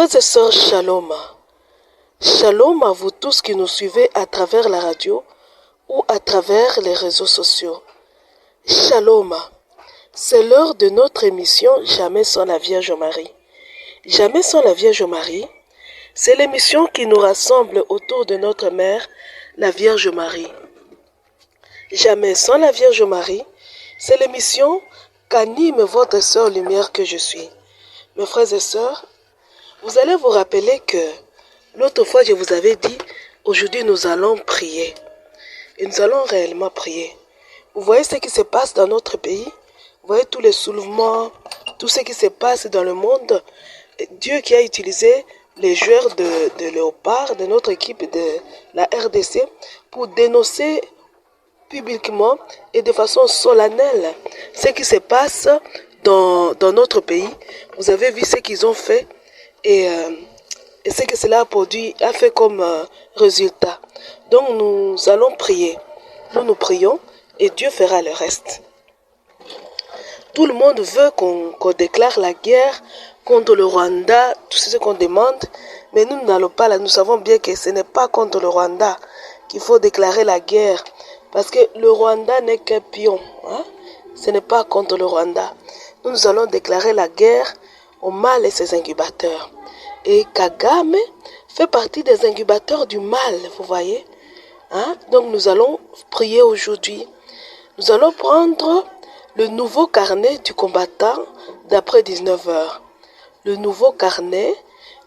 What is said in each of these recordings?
Frères et sœurs, shalom. Shalom à vous tous qui nous suivez à travers la radio ou à travers les réseaux sociaux. Shalom. C'est l'heure de notre émission Jamais sans la Vierge Marie. Jamais sans la Vierge Marie, c'est l'émission qui nous rassemble autour de notre mère, la Vierge Marie. Jamais sans la Vierge Marie, c'est l'émission qu'anime votre sœur lumière que je suis. Mes frères et sœurs, vous allez vous rappeler que l'autre fois je vous avais dit, aujourd'hui nous allons prier. Et nous allons réellement prier. Vous voyez ce qui se passe dans notre pays? Vous voyez tous les soulèvements, tout ce qui se passe dans le monde. Dieu qui a utilisé les joueurs de Léopard, de notre équipe de la RDC, pour dénoncer publiquement et de façon solennelle ce qui se passe dans notre pays. Vous avez vu ce qu'ils ont fait et ce que cela a fait comme résultat. Donc nous allons prier. Nous prions et Dieu fera le reste. Tout le monde veut qu'on déclare la guerre contre le Rwanda, tout ce qu'on demande, mais nous n'allons pas là. Nous savons bien que ce n'est pas contre le Rwanda qu'il faut déclarer la guerre, parce que le Rwanda n'est qu'un pion. Ce n'est pas contre le Rwanda. Nous allons déclarer la guerre au mal et ses incubateurs. Et Kagame fait partie des incubateurs du mal, vous voyez. Donc nous allons prier aujourd'hui. Nous allons prendre le nouveau carnet du combattant d'après 19h. Le nouveau carnet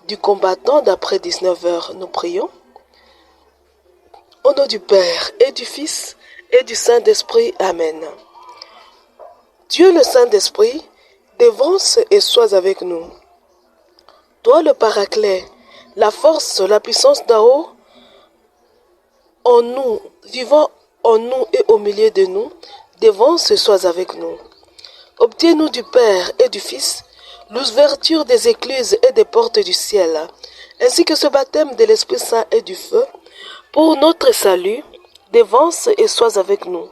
du combattant d'après 19h. Nous prions. Au nom du Père et du Fils et du Saint-Esprit. Amen. Dieu le Saint-Esprit, dévance et sois avec nous. Toi le Paraclet, la force, la puissance d'en haut, en nous, vivant en nous et au milieu de nous, dévance et sois avec nous. Obtiens-nous du Père et du Fils l'ouverture des écluses et des portes du ciel, ainsi que ce baptême de l'Esprit Saint et du feu, pour notre salut, dévance et sois avec nous.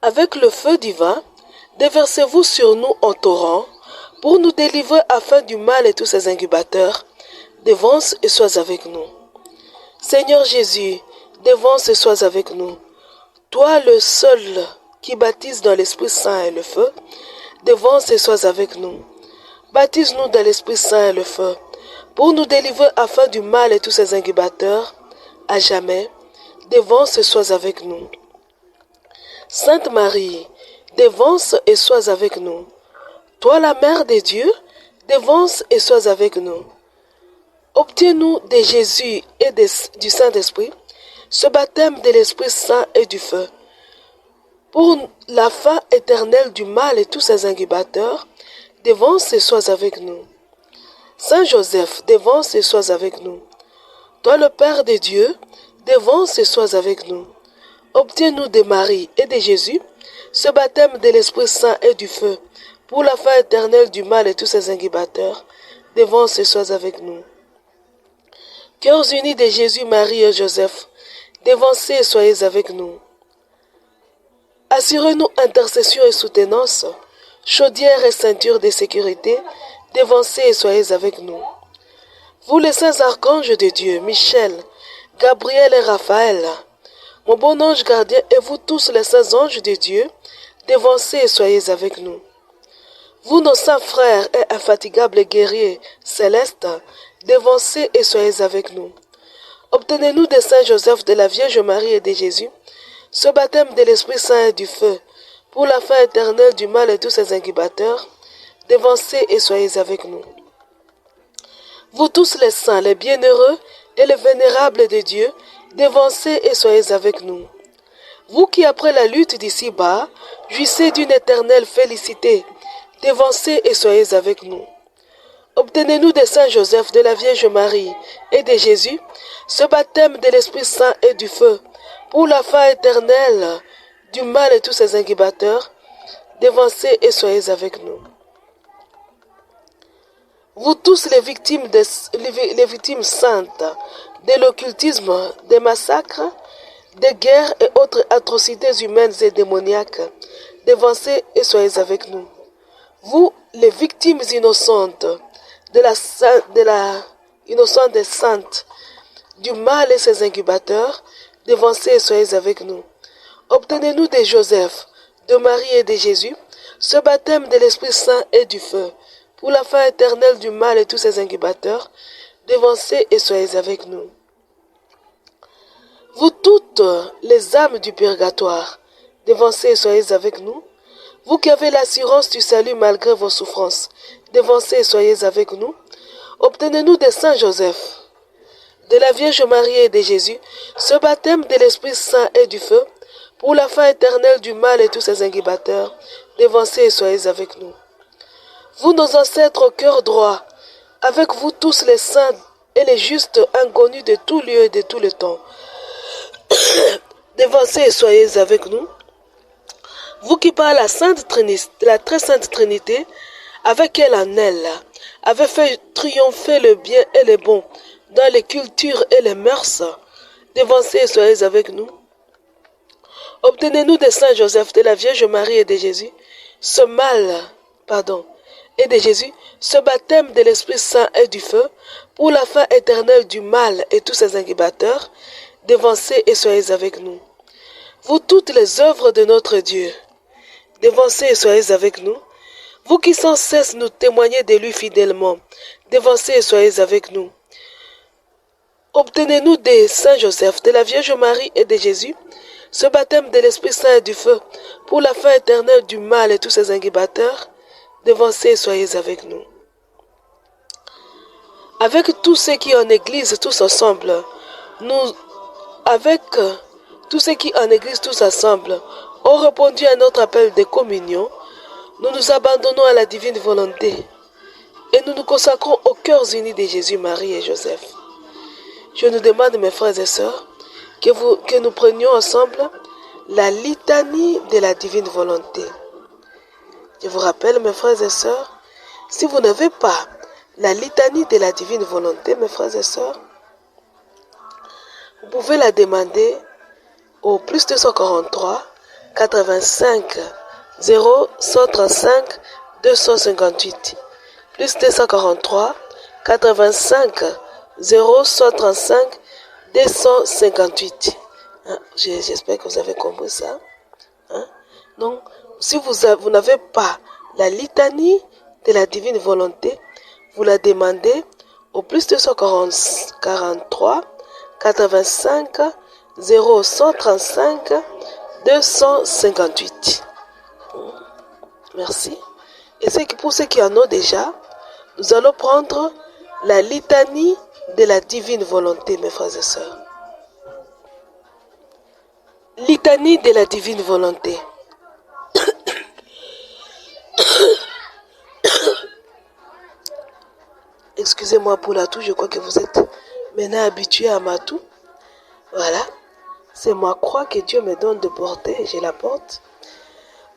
Avec le feu divin, déversez-vous sur nous en torrent, pour nous délivrer afin du mal et tous ses incubateurs, dévance et sois avec nous. Seigneur Jésus, dévance et sois avec nous. Toi le seul qui baptise dans l'Esprit Saint et le feu, dévance et sois avec nous. Baptise-nous dans l'Esprit Saint et le feu, pour nous délivrer afin du mal et tous ses incubateurs, à jamais, dévance et sois avec nous. Sainte Marie, dévance et sois avec nous. Toi la Mère de Dieu, dévance et sois avec nous. Obtiens-nous de Jésus et du Saint-Esprit ce baptême de l'Esprit Saint et du feu, pour la fin éternelle du mal et tous ses incubateurs, dévance et sois avec nous. Saint Joseph, dévance et sois avec nous. Toi le Père de Dieu, dévance et sois avec nous. Obtiens-nous de Marie et de Jésus ce baptême de l'Esprit Saint et du feu, pour la fin éternelle du mal et tous ses incubateurs, dévance et sois avec nous. Cœurs unis de Jésus, Marie et Joseph, dévancez et soyez avec nous. Assurez-nous intercession et soutenance, chaudière et ceinture de sécurité, dévancez et soyez avec nous. Vous les saints archanges de Dieu, Michel, Gabriel et Raphaël, mon bon ange gardien et vous tous les saints anges de Dieu, dévancez et soyez avec nous. Vous nos saints frères et infatigables guerriers célestes, dévancez et soyez avec nous. Obtenez-nous de Saint Joseph, de la Vierge Marie et de Jésus, ce baptême de l'Esprit Saint et du feu, pour la fin éternelle du mal et tous ses incubateurs, dévancez et soyez avec nous. Vous tous les saints, les bienheureux et les vénérables de Dieu, dévancez et soyez avec nous. Vous qui après la lutte d'ici-bas, jouissez d'une éternelle félicité, dévancez et soyez avec nous. Obtenez-nous de Saint Joseph, de la Vierge Marie et de Jésus, ce baptême de l'Esprit Saint et du feu, pour la fin éternelle du mal et tous ses incubateurs, dévancez et soyez avec nous. Vous tous les victimes saintes de l'occultisme, des massacres, des guerres et autres atrocités humaines et démoniaques, dévancez et soyez avec nous. Vous, les victimes innocentes innocente et sainte du mal et ses incubateurs, devancez et soyez avec nous. Obtenez-nous de Joseph, de Marie et de Jésus, ce baptême de l'Esprit Saint et du feu, pour la fin éternelle du mal et tous ses incubateurs, devancez et soyez avec nous. Vous toutes les âmes du purgatoire, devancez et soyez avec nous. Vous qui avez l'assurance du salut malgré vos souffrances, devancez et soyez avec nous. Obtenez-nous de Saint Joseph, de la Vierge Marie et de Jésus, ce baptême de l'Esprit Saint et du feu, pour la fin éternelle du mal et tous ses incubateurs, devancez et soyez avec nous. Vous, nos ancêtres au cœur droit, avec vous tous les saints et les justes inconnus de tout lieu et de tout le temps, devancez et soyez avec nous. Vous qui par la Sainte Trinité, la très Sainte Trinité, avec elle en elle, avez fait triompher le bien et le bon dans les cultures et les mœurs, devancez et soyez avec nous. Obtenez-nous de Saint Joseph, de la Vierge Marie et de Jésus, et de Jésus, ce baptême de l'Esprit Saint et du feu, pour la fin éternelle du mal et tous ses incubateurs, devancez et soyez avec nous. Vous toutes les œuvres de notre Dieu, devancez et soyez avec nous. Vous qui sans cesse nous témoignez de lui fidèlement, devancez et soyez avec nous. Obtenez-nous de Saint Joseph, de la Vierge Marie et de Jésus, ce baptême de l'Esprit Saint et du feu, pour la fin éternelle du mal et tous ses incubateurs, devancez et soyez avec nous. Avec tous ceux qui en Église, tous ensemble, ont répondu à notre appel de communion, nous nous abandonnons à la divine volonté et nous nous consacrons aux cœurs unis de Jésus, Marie et Joseph. Je nous demande, mes frères et sœurs, que nous prenions ensemble la litanie de la divine volonté. Je vous rappelle, mes frères et sœurs, si vous n'avez pas la litanie de la divine volonté, mes frères et sœurs, vous pouvez la demander au plus 243 85 0135 258 plus 243 85 0135 258. J'espère que vous avez compris ça. Donc, si vous n'avez pas la litanie de la divine volonté, vous la demandez au plus 243 85 0135 258. Merci. Et pour ceux qui en ont déjà, nous allons prendre la litanie de la divine volonté, mes frères et sœurs. Litanie de la divine volonté. Excusez-moi pour la toux, je crois que vous êtes maintenant habitués à ma toux. Voilà. C'est ma croix que Dieu me donne de porter et je la porte.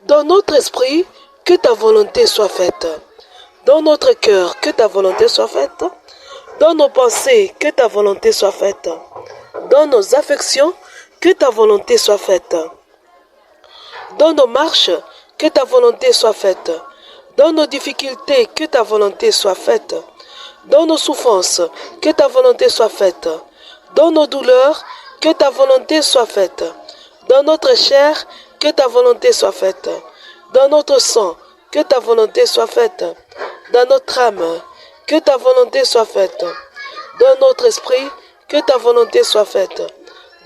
Dans notre esprit, que ta volonté soit faite. Dans notre cœur, que ta volonté soit faite. Dans nos pensées, que ta volonté soit faite. Dans nos affections, que ta volonté soit faite. Dans nos marches, que ta volonté soit faite. Dans nos difficultés, que ta volonté soit faite. Dans nos souffrances, que ta volonté soit faite. Dans nos douleurs, que ta volonté soit faite. Dans notre chair, que ta volonté soit faite. Dans notre sang, que ta volonté soit faite. Dans notre âme, que ta volonté soit faite. Dans notre esprit, que ta volonté soit faite.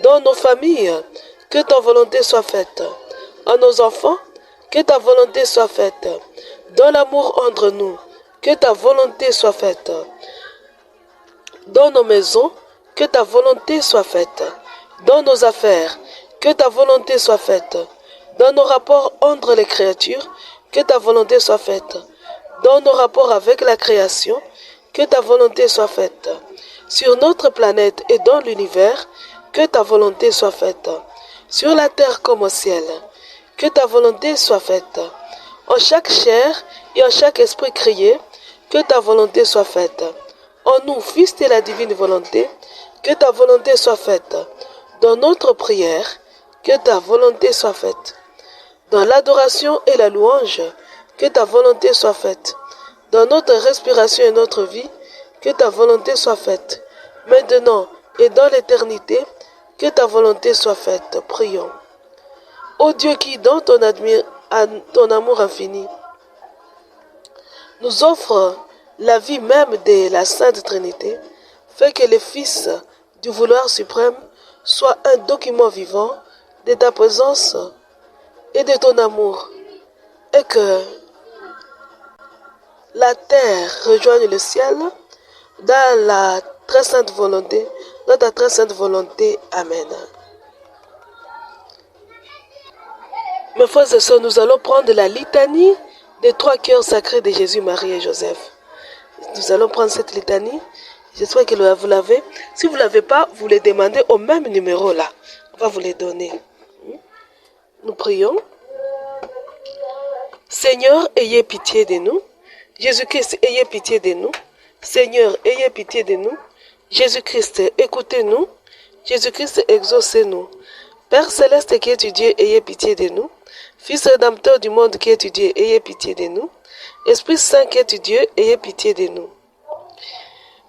Dans nos familles, que ta volonté soit faite. En nos enfants, que ta volonté soit faite. Dans l'amour entre nous, que ta volonté soit faite. Dans nos maisons, que ta volonté soit faite. Dans nos affaires, que ta volonté soit faite. Dans nos rapports entre les créatures, que ta volonté soit faite. Dans nos rapports avec la création, que ta volonté soit faite. Sur notre planète et dans l'univers, que ta volonté soit faite. Sur la terre comme au ciel, que ta volonté soit faite. En chaque chair et en chaque esprit crié, que ta volonté soit faite. En nous, fils de la divine volonté, que ta volonté soit faite. Dans notre prière, que ta volonté soit faite. Dans l'adoration et la louange, que ta volonté soit faite. dans notre respiration et notre vie, que ta volonté soit faite, maintenant et dans l'éternité, que ta volonté soit faite. Prions. Ô Dieu qui, dans ton amour infini, nous offre la vie même de la Sainte Trinité, fais que le Fils du vouloir suprême soit un document vivant de ta présence et de ton amour, et que la terre rejoigne le ciel dans la très sainte volonté, dans ta très sainte volonté. Amen. Mes frères et sœurs, nous allons prendre la litanie des trois cœurs sacrés de Jésus, Marie et Joseph. Nous allons prendre cette litanie. J'espère que vous l'avez. Si vous ne l'avez pas, vous les demandez au même numéro là. On va vous les donner. Nous prions. Seigneur, ayez pitié de nous. Jésus-Christ, ayez pitié de nous. Seigneur, ayez pitié de nous. Jésus-Christ, écoutez-nous. Jésus-Christ, exaucez-nous. Père céleste qui es Dieu, ayez pitié de nous. Fils rédempteur du monde qui es Dieu, ayez pitié de nous. Esprit Saint qui es Dieu, ayez pitié de nous.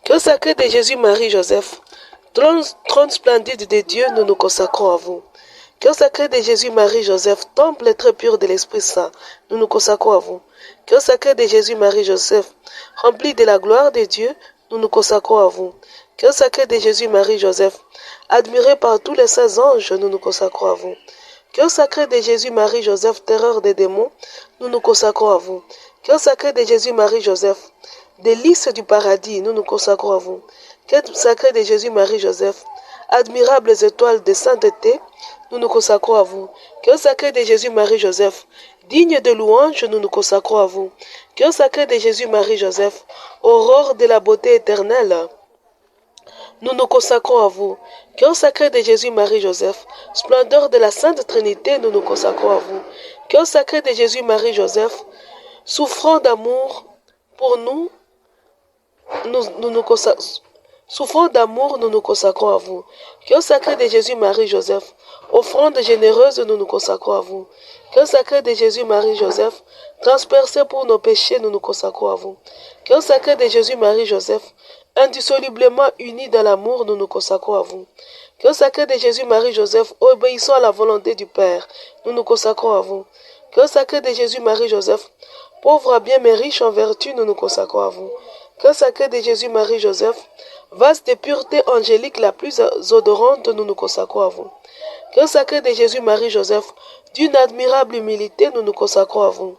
Cœur sacré de Jésus, Marie, Joseph, trône splendide de Dieu, nous nous consacrons à vous. Cœur sacré de Jésus, Marie, Joseph, temple très pur de l'Esprit Saint, nous nous consacrons à vous. Cœur sacré de Jésus, Marie, Joseph, rempli de la gloire de Dieu, nous nous consacrons à vous. Cœur sacré de Jésus, Marie, Joseph, admiré par tous les saints anges, nous nous consacrons à vous. Cœur sacré de Jésus, Marie, Joseph, terreur des démons, nous nous consacrons à vous. Cœur sacré de Jésus, Marie, Joseph, délices du paradis, nous nous consacrons à vous. Cœur sacré de Jésus, Marie, Joseph, admirables étoiles de sainteté, nous nous consacrons à vous. Cœur sacré de Jésus, Marie, Joseph, digne de louange, nous nous consacrons à vous. Cœur sacré de Jésus, Marie, Joseph, aurore de la beauté éternelle, nous nous consacrons à vous. Cœur sacré de Jésus, Marie, Joseph, splendeur de la Sainte Trinité, nous nous consacrons à vous. Cœur sacré de Jésus, Marie, Joseph, souffrant d'amour pour nous, souffrant d'amour, nous nous consacrons à vous. Cœur sacré de Jésus, Marie, Joseph, offrande généreuse, nous nous consacrons à vous. Cœur sacré de Jésus, Marie, Joseph, transpercé pour nos péchés, nous nous consacrons à vous. Cœur sacré de Jésus, Marie, Joseph, indissolublement unis dans l'amour, nous nous consacrons à vous. Cœur sacré de Jésus, Marie, Joseph, obéissant à la volonté du Père, nous nous consacrons à vous. Cœur sacré de Jésus, Marie, Joseph, pauvres à bien mais riches en vertu, nous nous consacrons à vous. Cœur sacré de Jésus, Marie, Joseph, vaste et pureté angélique la plus odorante, nous nous consacrons à vous. Cœur sacré de Jésus, Marie, Joseph, d'une admirable humilité, nous nous consacrons à vous.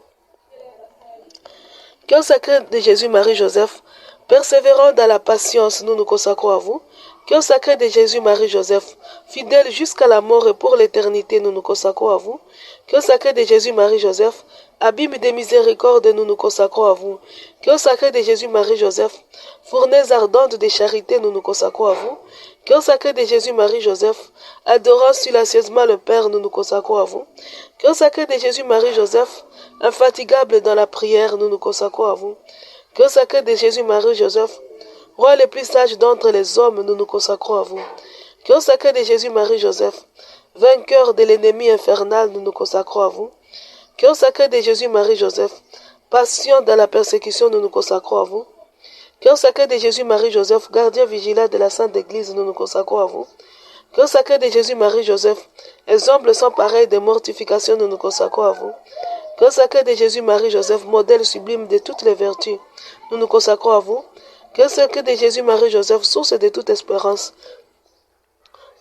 Cœur sacré de Jésus, Marie, Joseph, persévérant dans la patience, nous nous consacrons à vous. Cœur sacré de Jésus, Marie, Joseph, fidèle jusqu'à la mort et pour l'éternité, nous nous consacrons à vous. Cœur sacré de Jésus, Marie, Joseph, abîme des miséricordes, nous nous consacrons à vous. Cœur sacré de Jésus, Marie, Joseph, fournaise ardente de charité, nous nous consacrons à vous. Cœur sacré de Jésus, Marie, Joseph, adorant silencieusement le Père, nous nous consacrons à vous. Cœur sacré de Jésus, Marie, Joseph, infatigable dans la prière, nous nous consacrons à vous. Cœur sacré de Jésus, Marie, Joseph, roi le plus sage d'entre les hommes, nous nous consacrons à vous. Cœur sacré de Jésus, Marie, Joseph, vainqueur de l'ennemi infernal, nous nous consacrons à vous. Cœur sacré de Jésus, Marie, Joseph, patient dans la persécution, nous nous consacrons à vous. Cœur sacré de Jésus, Marie, Joseph, gardien vigilant de la Sainte Église, nous nous consacrons à vous. Cœur sacré de Jésus, Marie, Joseph, exemple sans pareil de mortification, nous nous consacrons à vous. Cœur sacré de Jésus, Marie, Joseph, modèle sublime de toutes les vertus, nous nous consacrons à vous. Cœur sacré de Jésus, Marie, Joseph, source de toute espérance,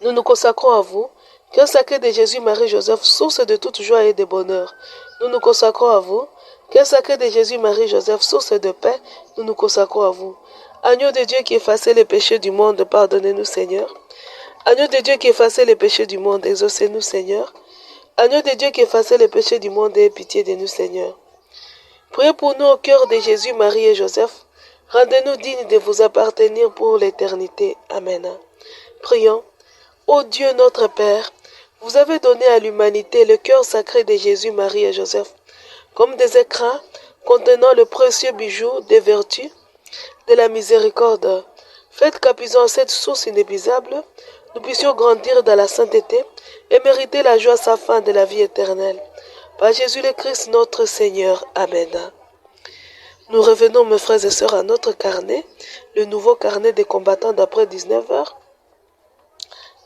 nous nous consacrons à vous. Cœur sacré de Jésus, Marie, Joseph, source de toute joie et de bonheur, nous nous consacrons à vous. Cœur sacré de Jésus, Marie, Joseph, source de paix, nous nous consacrons à vous. Agneau de Dieu qui effacez les péchés du monde, pardonnez-nous, Seigneur. Agneau de Dieu qui effacez les péchés du monde, exaucez-nous, Seigneur. Agneau de Dieu qui effacez les péchés du monde, aie pitié de nous, Seigneur. Priez pour nous au cœur de Jésus, Marie et Joseph. Rendez-nous dignes de vous appartenir pour l'éternité. Amen. Prions. Ô Dieu notre Père, vous avez donné à l'humanité le cœur sacré de Jésus, Marie et Joseph, comme des écrins contenant le précieux bijou des vertus, de la miséricorde. Faites qu'appuyant cette source inépuisable, nous puissions grandir dans la sainteté et mériter la joie sans fin de la vie éternelle. Par Jésus le Christ notre Seigneur. Amen. Nous revenons, mes frères et sœurs, à notre carnet, le nouveau carnet des combattants d'après 19 heures.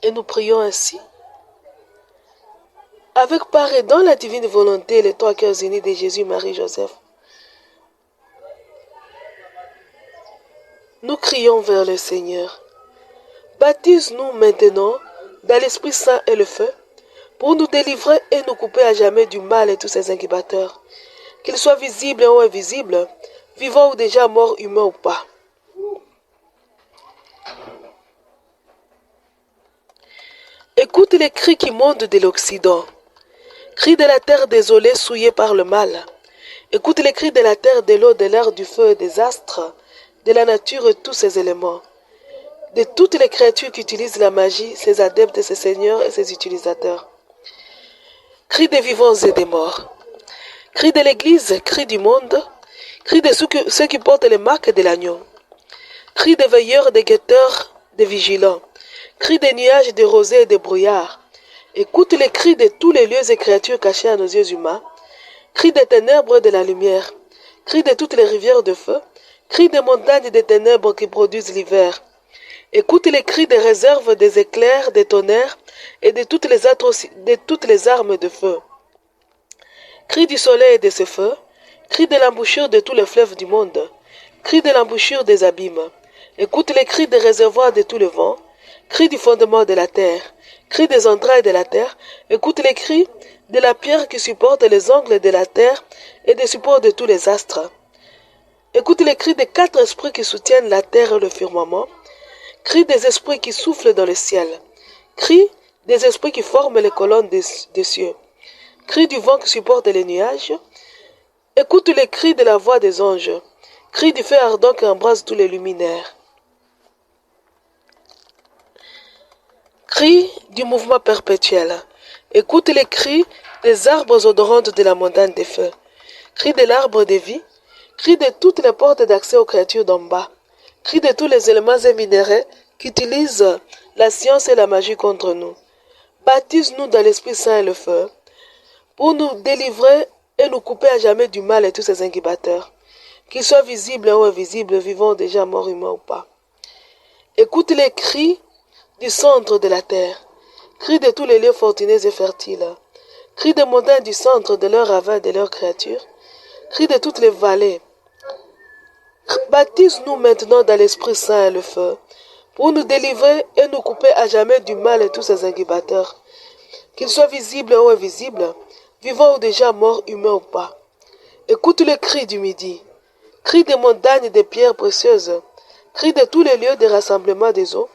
Et nous prions ainsi. Avec part et dans la divine volonté, les trois cœurs unis de Jésus, Marie, Joseph, nous crions vers le Seigneur. Baptise-nous maintenant dans l'Esprit Saint et le feu, pour nous délivrer et nous couper à jamais du mal et tous ses incubateurs, qu'ils soient visibles ou invisibles, vivants ou déjà morts, humains ou pas. Écoute les cris qui montent de l'Occident, cris de la terre désolée, souillée par le mal. Écoute les cris de la terre, de l'eau, de l'air, du feu et des astres, de la nature et tous ses éléments, de toutes les créatures qui utilisent la magie, ses adeptes, ses seigneurs et ses utilisateurs. Cris des vivants et des morts, cris de l'Église, cris du monde, cris de ceux qui portent les marques de l'agneau, cris des veilleurs, des guetteurs, des vigilants, cris des nuages, des rosées et des brouillards. Écoute les cris de tous les lieux et créatures cachés à nos yeux humains, cris des ténèbres et de la lumière, cris de toutes les rivières de feu, cris des montagnes des ténèbres qui produisent l'hiver. Écoute les cris des réserves, des éclairs, des tonnerres et de toutes les armes de feu. Cris du soleil et de ses feux, cris de l'embouchure de tous les fleuves du monde, cris de l'embouchure des abîmes. Écoute les cris des réservoirs de tous les vents, cris du fondement de la terre, cris des entrailles de la terre. Écoute les cris de la pierre qui supporte les angles de la terre et des supports de tous les astres. Écoute les cris des quatre esprits qui soutiennent la terre et le firmament, cris des esprits qui soufflent dans le ciel, cris des esprits qui forment les colonnes des cieux, cris du vent qui supporte les nuages. Écoute les cris de la voix des anges, cris du feu ardent qui embrase tous les luminaires. Cris du mouvement perpétuel. Écoute les cris des arbres odorantes de la montagne des feux, cris de l'arbre de vie, cris de toutes les portes d'accès aux créatures d'en bas, cris de tous les éléments et minéraux qui utilisent la science et la magie contre nous. Baptise-nous dans l'Esprit Saint et le feu, pour nous délivrer et nous couper à jamais du mal et tous ses incubateurs, qu'ils soient visibles ou invisibles, vivants déjà morts, humains ou pas. Écoute les cris du centre de la terre, cris de tous les lieux fortunés et fertiles, cris des montagnes du centre de leurs ravins et de leurs créatures, cris de toutes les vallées. Baptise-nous maintenant dans l'Esprit Saint et le feu, pour nous délivrer et nous couper à jamais du mal et tous ses incubateurs, qu'ils soient visibles ou invisibles, vivants ou déjà morts, humains ou pas. Écoute le cri du midi, cri des montagnes et des pierres précieuses, cri de tous les lieux de rassemblement des eaux,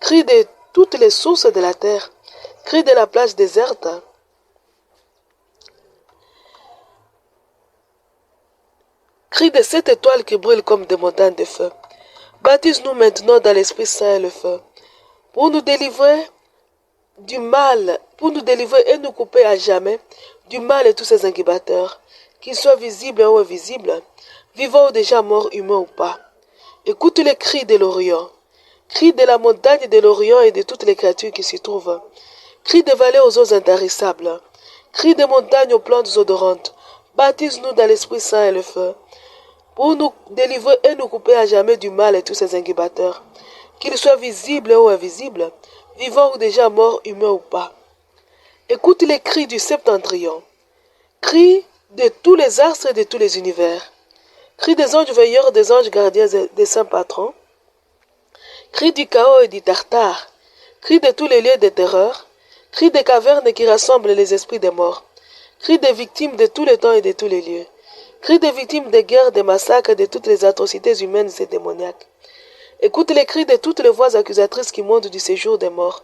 cri de toutes les sources de la terre, cri de la plage déserte. Cri de cette étoile qui brûle comme des montagnes de feu. Baptise-nous maintenant dans l'Esprit Saint et le feu, pour nous délivrer du mal, pour nous délivrer et nous couper à jamais du mal et tous ses incubateurs, qu'ils soient visibles ou invisibles, vivants ou déjà morts, humains ou pas. Écoute les cris de l'Orient, cris de la montagne de l'Orient et de toutes les créatures qui s'y trouvent, cris des vallées aux eaux intarissables, cris des montagnes aux plantes odorantes. Baptise-nous dans l'Esprit Saint et le feu, pour nous délivrer et nous couper à jamais du mal et tous ses incubateurs, qu'ils soient visibles ou invisibles, vivants ou déjà morts, humains ou pas. Écoute les cris du septentrion, cris de tous les astres et de tous les univers, cris des anges veilleurs, des anges gardiens et des saints patrons, cris du chaos et du tartare, cris de tous les lieux de terreur, cris des cavernes qui rassemblent les esprits des morts, cris des victimes de tous les temps et de tous les lieux, cris des victimes des guerres, des massacres et de toutes les atrocités humaines et démoniaques. Écoute les cris de toutes les voix accusatrices qui montent du séjour des morts,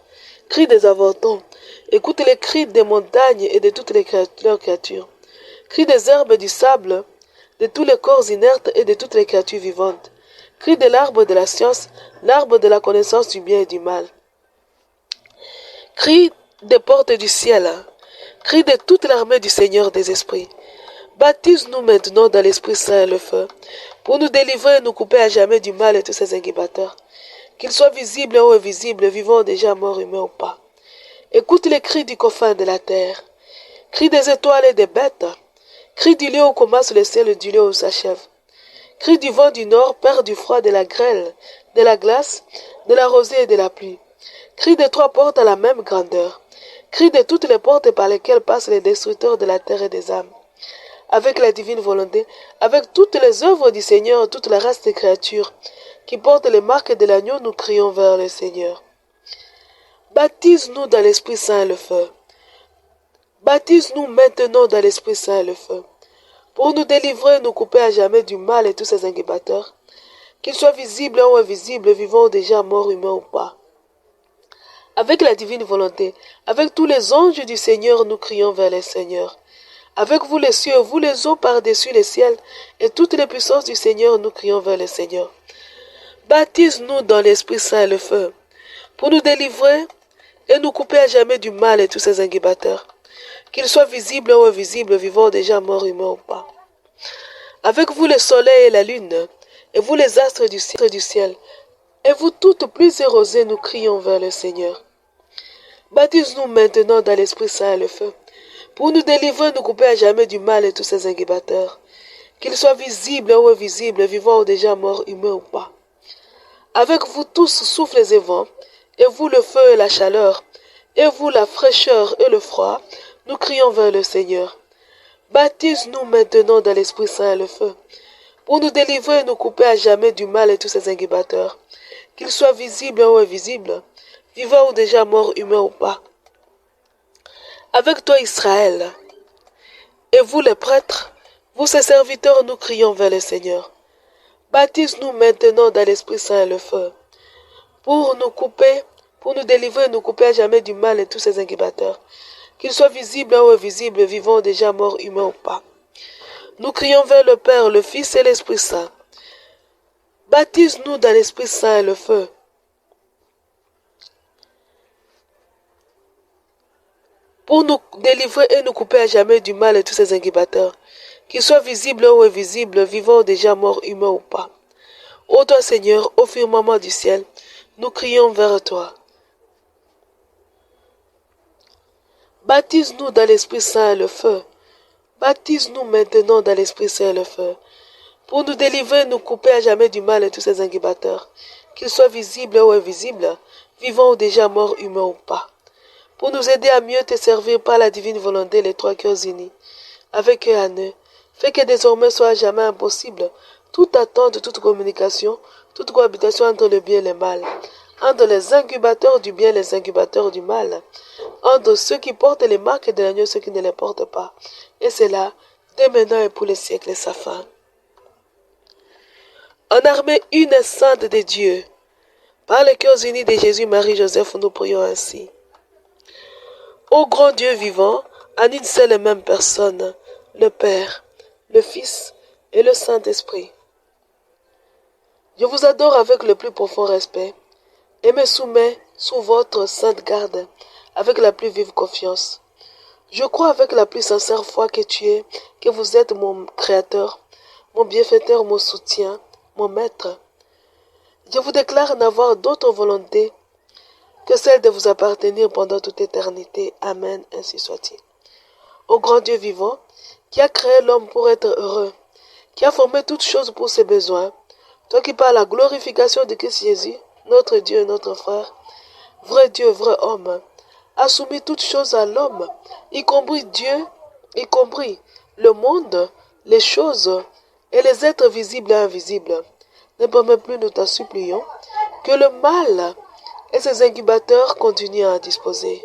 cris des avortons. Écoute les cris des montagnes et de toutes leurs créatures, cris des herbes et du sable, de tous les corps inertes et de toutes les créatures vivantes, cris de l'arbre de la science, l'arbre de la connaissance du bien et du mal, cris des portes du ciel, cris de toute l'armée du Seigneur des esprits. Baptise-nous maintenant dans l'Esprit Saint et le feu, pour nous délivrer et nous couper à jamais du mal et tous ses incubateurs, qu'ils soient visibles ou invisibles, vivants déjà morts, humains ou pas. Écoute les cris du confin de la terre, cris des étoiles et des bêtes, cris du lieu où commence le ciel et du lieu où s'achève, Cri du vent du nord, père du froid, de la grêle, de la glace, de la rosée et de la pluie. Cri des trois portes à la même grandeur. Cri de toutes les portes par lesquelles passent les destructeurs de la terre et des âmes. Avec la divine volonté, avec toutes les œuvres du Seigneur, toute la race des créatures qui portent les marques de l'agneau, nous crions vers le Seigneur. Baptise-nous dans l'Esprit Saint et le feu. Baptise-nous maintenant dans l'Esprit Saint et le feu, pour nous délivrer, nous couper à jamais du mal et tous ses incubateurs, qu'ils soient visibles ou invisibles, vivants ou déjà morts, humains ou pas. Avec la divine volonté, avec tous les anges du Seigneur, nous crions vers le Seigneur. Avec vous les cieux, vous les eaux par-dessus les ciels, et toutes les puissances du Seigneur, nous crions vers le Seigneur. Baptise-nous dans l'Esprit Saint et le feu, pour nous délivrer et nous couper à jamais du mal et tous ses incubateurs, qu'ils soient visibles ou invisibles, vivants ou déjà morts, humains ou pas. Avec vous le soleil et la lune, et vous les astres du ciel, et vous toutes plus érosées, nous crions vers le Seigneur. Baptise-nous maintenant dans l'Esprit Saint et le feu, pour nous délivrer, nous couper à jamais du mal et tous ses incubateurs, qu'ils soient visibles ou invisibles, vivants ou déjà morts, humains ou pas. Avec vous tous souffles et vents, et vous le feu et la chaleur, et vous la fraîcheur et le froid, nous crions vers le Seigneur. Baptise-nous maintenant dans l'Esprit Saint et le feu, pour nous délivrer et nous couper à jamais du mal et tous ses incubateurs, qu'ils soient visibles ou invisibles, vivants ou déjà morts, humains ou pas. Avec toi Israël, et vous les prêtres, vous ses serviteurs, nous crions vers le Seigneur. Baptise-nous maintenant dans l'Esprit Saint et le feu, pour nous délivrer et nous couper à jamais du mal et tous ses incubateurs, qu'ils soient visibles ou invisibles, vivants ou déjà morts, humains ou pas. Nous crions vers le Père, le Fils et l'Esprit Saint. Baptise-nous dans l'Esprit Saint et le feu, pour nous délivrer et nous couper à jamais du mal et tous ses incubateurs, qu'ils soient visibles ou invisibles, vivants ou déjà morts, humains ou pas. Ô toi Seigneur, au firmament du ciel, nous crions vers toi. Baptise-nous dans l'Esprit Saint et le feu. Baptise-nous maintenant dans l'Esprit Saint et le feu, pour nous délivrer et nous couper à jamais du mal et tous ses incubateurs, qu'ils soient visibles ou invisibles, vivants ou déjà morts, humains ou pas. Pour nous aider à mieux te servir par la divine volonté, les trois cœurs unis, avec eux à eux, fais que désormais soit à jamais impossible toute attente, toute communication, toute cohabitation entre le bien et le mal, entre les incubateurs du bien et les incubateurs du mal, entre ceux qui portent les marques de l'agneau et ceux qui ne les portent pas, et c'est là, dès maintenant et pour les siècles sans fin. En armée une et sainte de Dieu, par les cœurs unis de Jésus, Marie, Joseph, nous prions ainsi. Ô grand Dieu vivant, en une seule et même personne, le Père, le Fils et le Saint-Esprit. Je vous adore avec le plus profond respect et me soumets sous votre sainte garde avec la plus vive confiance. Je crois avec la plus sincère foi que vous êtes mon Créateur, mon bienfaiteur, mon soutien, mon Maître. Je vous déclare n'avoir d'autre volonté que celle de vous appartenir pendant toute éternité. Amen, ainsi soit-il. Ô grand Dieu vivant, qui a créé l'homme pour être heureux, qui a formé toutes choses pour ses besoins, toi qui par la glorification de Christ Jésus, notre Dieu et notre frère, vrai Dieu, vrai homme, a soumis toutes choses à l'homme, y compris Dieu, y compris le monde, les choses et les êtres visibles et invisibles. Ne permets plus, nous t'en supplions, que le mal et ses incubateurs continuent à disposer.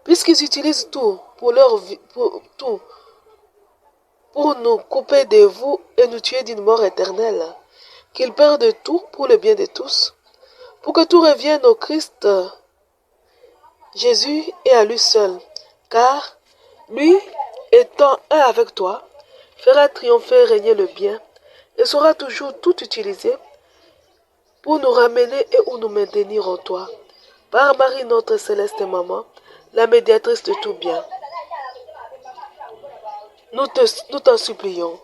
Puisqu'ils utilisent tout pour nous couper de vous et nous tuer d'une mort éternelle, qu'ils perdent tout pour le bien de tous, pour que tout revienne au Christ Jésus et à lui seul, car lui, étant un avec toi, fera triompher et régner le bien, et saura toujours tout utiliser pour nous ramener et ou nous maintenir en toi. Par Marie, notre céleste maman, la médiatrice de tout bien. Nous t'en supplions,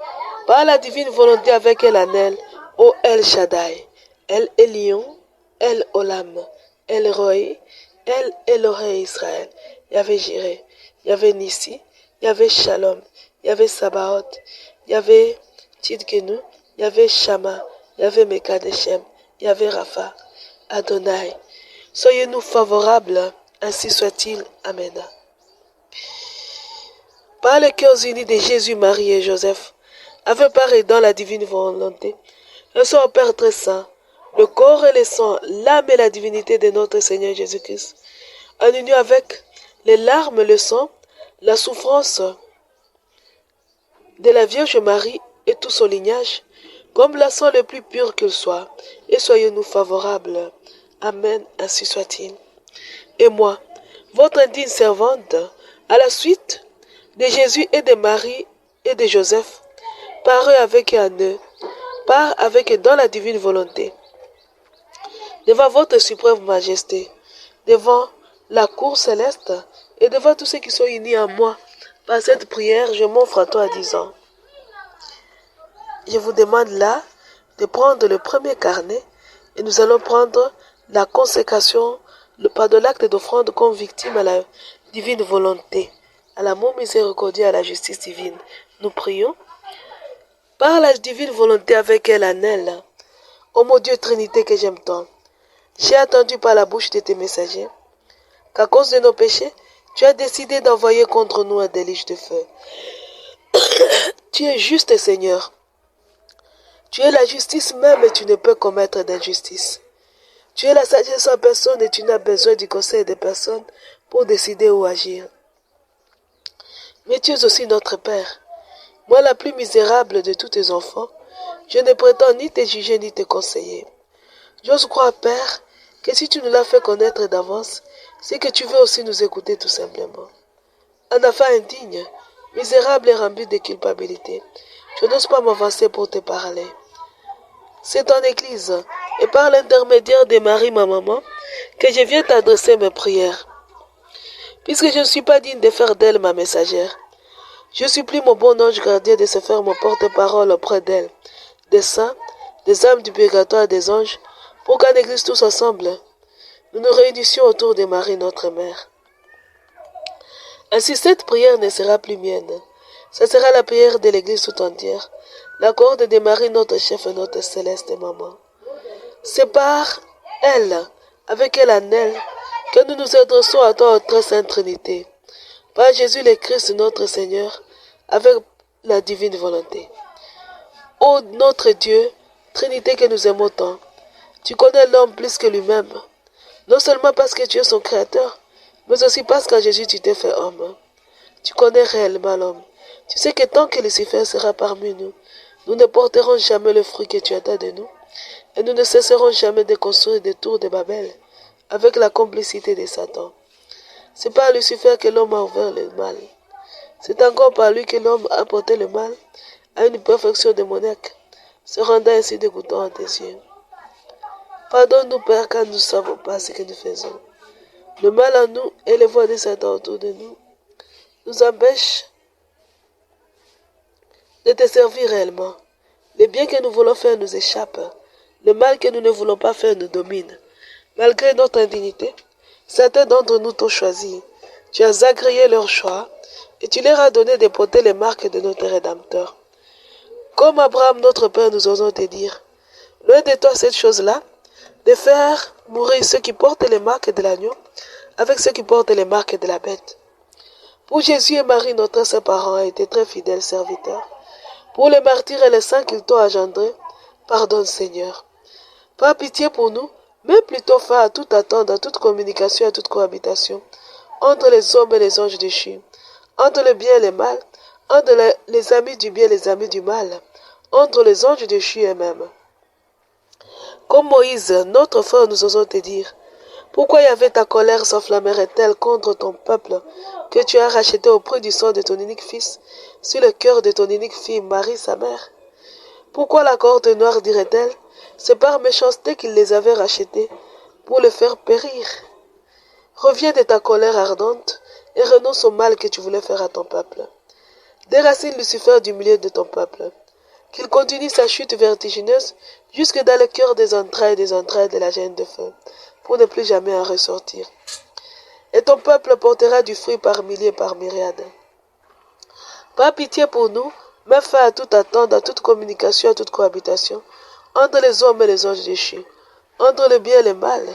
par la divine volonté avec elle en elle, ô El Shaddai, El Elion, El Olam, El Roi, El Elohé Israël, Yahvé Jireh, Yahvé Nissi, Yahvé Shalom, Yahvé Sabaoth, Yahvé Tidkenu, Yahvé Shama, Yahvé Mekadeshem, Yahvé Rapha, Adonai. Soyez-nous favorables, ainsi soit-il. Amen. Par les cœurs unis de Jésus, Marie et Joseph, avec part et dans la divine volonté, un seul Père très saint, le corps et le sang, l'âme et la divinité de notre Seigneur Jésus-Christ, en union avec les larmes, le sang, la souffrance de la Vierge Marie et tout son lignage, comme la sang le plus pur qu'il soit, et soyez-nous favorables. Amen, ainsi soit-il. Et moi, votre indigne servante, à la suite de Jésus et de Marie et de Joseph, par eux avec et en eux, par avec et dans la divine volonté, devant votre suprême majesté, devant la cour céleste et devant tous ceux qui sont unis en moi, par cette prière, je m'offre à toi disant, je vous demande là de prendre le premier carnet et nous allons prendre la consécration, le pas de l'acte d'offrande comme victime à la divine volonté, à l'amour miséricordieux, à la justice divine. Nous prions. Par la divine volonté avec elle en elle, ô mon Dieu Trinité que j'aime tant, j'ai attendu par la bouche de tes messagers qu'à cause de nos péchés, tu as décidé d'envoyer contre nous un déluge de feu. Tu es juste, Seigneur. Tu es la justice même et tu ne peux commettre d'injustice. Tu es la sagesse en personne et tu n'as besoin du conseil des personnes pour décider ou agir. Mais tu es aussi notre Père. Moi, la plus misérable de tous tes enfants, je ne prétends ni te juger ni te conseiller. J'ose croire, Père, que si tu nous l'as fait connaître d'avance, c'est que tu veux aussi nous écouter tout simplement. Un enfant indigne, misérable et rempli de culpabilité, je n'ose pas m'avancer pour te parler. C'est ton Église, et par l'intermédiaire de Marie, ma maman, que je viens t'adresser mes prières. Puisque je ne suis pas digne de faire d'elle ma messagère, je supplie mon bon ange gardien de se faire mon porte-parole auprès d'elle, des saints, des âmes du purgatoire, des anges, pour qu'en Église tous ensemble, nous nous réunissions autour de Marie, notre mère. Ainsi, cette prière ne sera plus mienne. Ce sera la prière de l'Église tout entière, la corde de Marie, notre chef et notre céleste maman. C'est par elle, avec elle en elle, que nous nous adressons à toi, notre Sainte Trinité, par Jésus le Christ, notre Seigneur, avec la divine volonté. Ô notre Dieu, Trinité que nous aimons tant, tu connais l'homme plus que lui-même, non seulement parce que tu es son créateur, mais aussi parce qu'en Jésus tu t'es fait homme. Tu connais réellement l'homme. Tu sais que tant que Lucifer sera parmi nous, nous ne porterons jamais le fruit que tu attends de nous, et nous ne cesserons jamais de construire des tours de Babel avec la complicité de Satan. C'est par Lucifer que l'homme a ouvert le mal. C'est encore par lui que l'homme a porté le mal à une perfection démoniaque, se rendant ainsi dégoûtant à tes yeux. Pardonne-nous, Père, car nous ne savons pas ce que nous faisons. Le mal en nous et les voix de Satan autour de nous empêchent de te servir réellement. Le bien que nous voulons faire nous échappe. Le mal que nous ne voulons pas faire nous domine. Malgré notre indignité, certains d'entre nous t'ont choisi. Tu as agréé leur choix et tu leur as donné de porter les marques de notre Rédempteur. Comme Abraham, notre Père, nous osons te dire, loin de toi cette chose-là, de faire mourir ceux qui portent les marques de l'agneau avec ceux qui portent les marques de la bête. Pour Jésus et Marie, notre saint parent, a été très fidèles serviteurs. Pour les martyrs et les saints qu'ils t'ont engendrés, pardonne, Seigneur. Pas pitié pour nous, mais plutôt fais à tout attendre, à toute communication, à toute cohabitation, entre les hommes et les anges déchus, entre le bien et le mal, entre les amis du bien et les amis du mal, entre les anges déchus eux-mêmes. Comme Moïse, notre frère, nous osons te dire, pourquoi Yahvé ta colère s'enflammerait-elle contre ton peuple que tu as racheté au prix du sang de ton unique fils, sur le cœur de ton unique fille Marie, sa mère? Pourquoi la corde noire dirait-elle, c'est par méchanceté qu'il les avait rachetés, pour le faire périr? Reviens de ta colère ardente et renonce au mal que tu voulais faire à ton peuple. Déracine Lucifer du milieu de ton peuple, qu'il continue sa chute vertigineuse jusque dans le cœur des entrailles de la gêne de feu, pour ne plus jamais en ressortir. Et ton peuple portera du fruit par milliers, par myriades. Pas pitié pour nous, Mets fin à toute attente, à toute communication, à toute cohabitation entre les hommes et les anges déchus, entre le bien et le mal,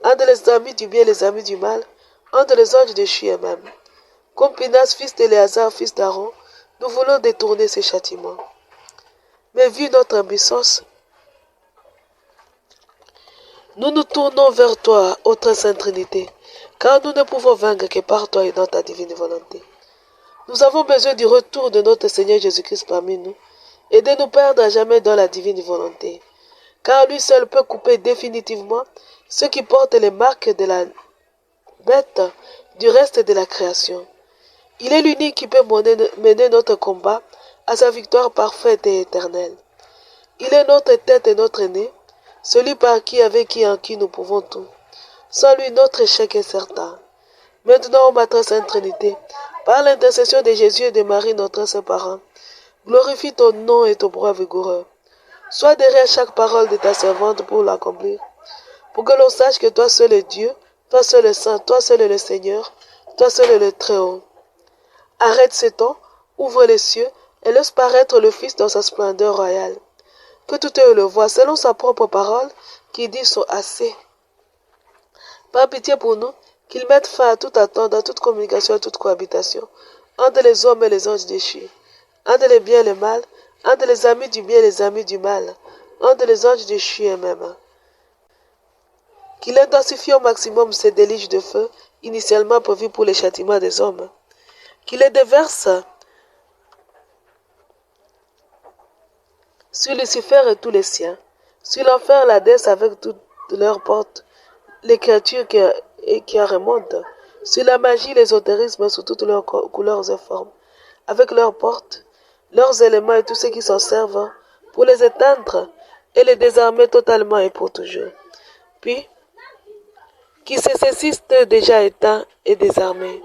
entre les amis du bien et les amis du mal, entre les anges déchus eux-mêmes. Comme Pinas, fils d'Éléazar, fils d'Aaron, nous voulons détourner ces châtiments. Mais vu notre impuissance, nous nous tournons vers toi, ô très sainte Trinité, car nous ne pouvons vaincre que par toi et dans ta divine volonté. Nous avons besoin du retour de notre Seigneur Jésus-Christ parmi nous et de nous perdre à jamais dans la divine volonté, car lui seul peut couper définitivement ceux qui portent les marques de la bête du reste de la création. Il est l'unique qui peut mener notre combat à sa victoire parfaite et éternelle. Il est notre tête et notre nez, celui par qui, avec qui, en qui nous pouvons tout. Sans lui, notre échec est certain. Maintenant, ma très sainte Trinité, par l'intercession de Jésus et de Marie, notre saint parent, glorifie ton nom et ton bras vigoureux. Sois derrière chaque parole de ta servante pour l'accomplir, pour que l'on sache que toi seul est Dieu, toi seul est Saint, toi seul est le Seigneur, toi seul est le Très-Haut. Arrête ces temps, ouvre les cieux et laisse paraître le Fils dans sa splendeur royale. Que tout œil le voie selon sa propre parole, qui dit sont assez. Par pitié pour nous, qu'il mette fin à toute attente, à toute communication, à toute cohabitation, entre les hommes et les anges déchus, entre les biens et le mal, entre les amis du bien et les amis du mal, entre les anges déchus eux-mêmes. Qu'il intensifie au maximum ces déluges de feu, initialement prévus pour les châtiments des hommes. Qu'il les déverse sur Lucifer et tous les siens, sur l'enfer, l'Hadès avec toutes leurs portes, les créatures qui en remontent, sur la magie, l'ésotérisme sous toutes leurs couleurs et formes, avec leurs portes, leurs éléments et tous ceux qui s'en servent pour les éteindre et les désarmer totalement et pour toujours. Puis, qui se saisissent déjà éteints et désarmés.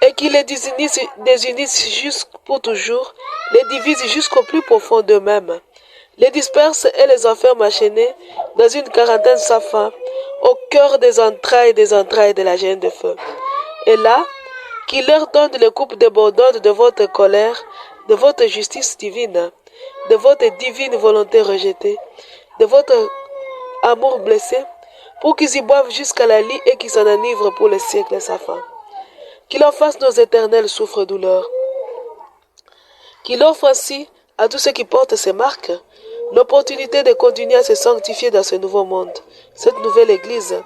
Et qui les désunissent jusqu'à pour toujours, les divisent jusqu'au plus profond d'eux-mêmes, les dispersent et les enferment enchaînés dans une quarantaine sans fin, au cœur des entrailles de la gêne de feu. Et là, qui leur donne les coupes débordantes de votre colère, de votre justice divine, de votre divine volonté rejetée, de votre amour blessé, pour qu'ils y boivent jusqu'à la lie et qu'ils s'en enivrent pour les siècles sans fin. Qu'il en fasse nos éternels souffres-douleurs. Qu'il offre ainsi à tous ceux qui portent ces marques l'opportunité de continuer à se sanctifier dans ce nouveau monde, cette nouvelle église,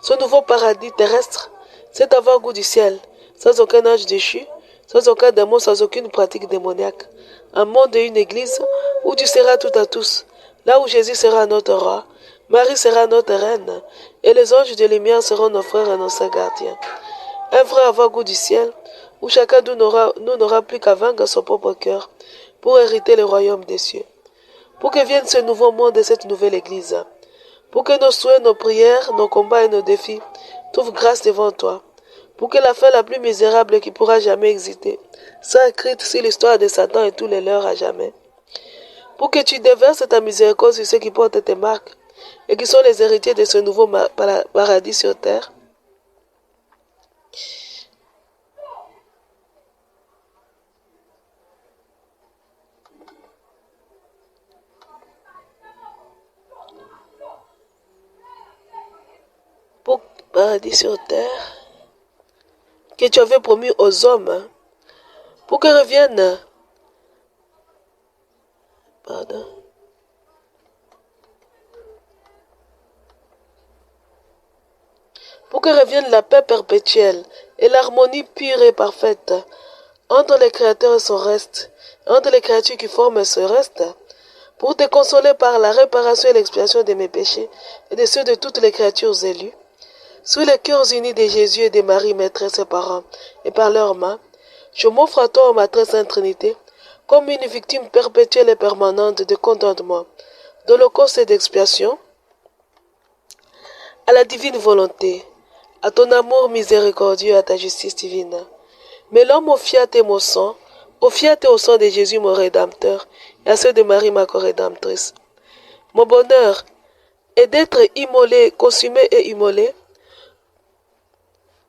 ce nouveau paradis terrestre, cet avant-goût du ciel, sans aucun ange déchu, sans aucun démon, sans aucune pratique démoniaque. Un monde et une église où tu seras tout à tous, là où Jésus sera notre roi, Marie sera notre reine, et les anges de lumière seront nos frères et nos sœurs gardiens. Un vrai avant-goût du ciel, où chacun de nous n'aura plus qu'à vaincre son propre cœur pour hériter le royaume des cieux. Pour que vienne ce nouveau monde et cette nouvelle église. Pour que nos souhaits, nos prières, nos combats et nos défis trouvent grâce devant toi. Pour que la fin la plus misérable qui pourra jamais exister soit écrite sur l'histoire de Satan et tous les leurs à jamais. Pour que tu déverses ta miséricorde sur ceux qui portent tes marques et qui sont les héritiers de ce nouveau paradis sur terre. Pour paradis sur terre que tu avais promis aux hommes, pour que revienne, pour que revienne la paix perpétuelle et l'harmonie pure et parfaite entre les créateurs et son reste, entre les créatures qui forment ce reste, pour te consoler par la réparation et l'expiation de mes péchés et de ceux de toutes les créatures élues. Sous les cœurs unis de Jésus et de Marie, maîtresse et parents, et par leurs mains, je m'offre à toi, ma très sainte Trinité, comme une victime perpétuelle et permanente de contentement, d'holocauste et d'expiation, à la divine volonté, à ton amour miséricordieux, à ta justice divine. Mais l'homme au fiat et mon sang, au fiat et au sang de Jésus mon Rédempteur, et à ceux de Marie ma co-rédemptrice. Mon bonheur est d'être immolé, consumé et immolé,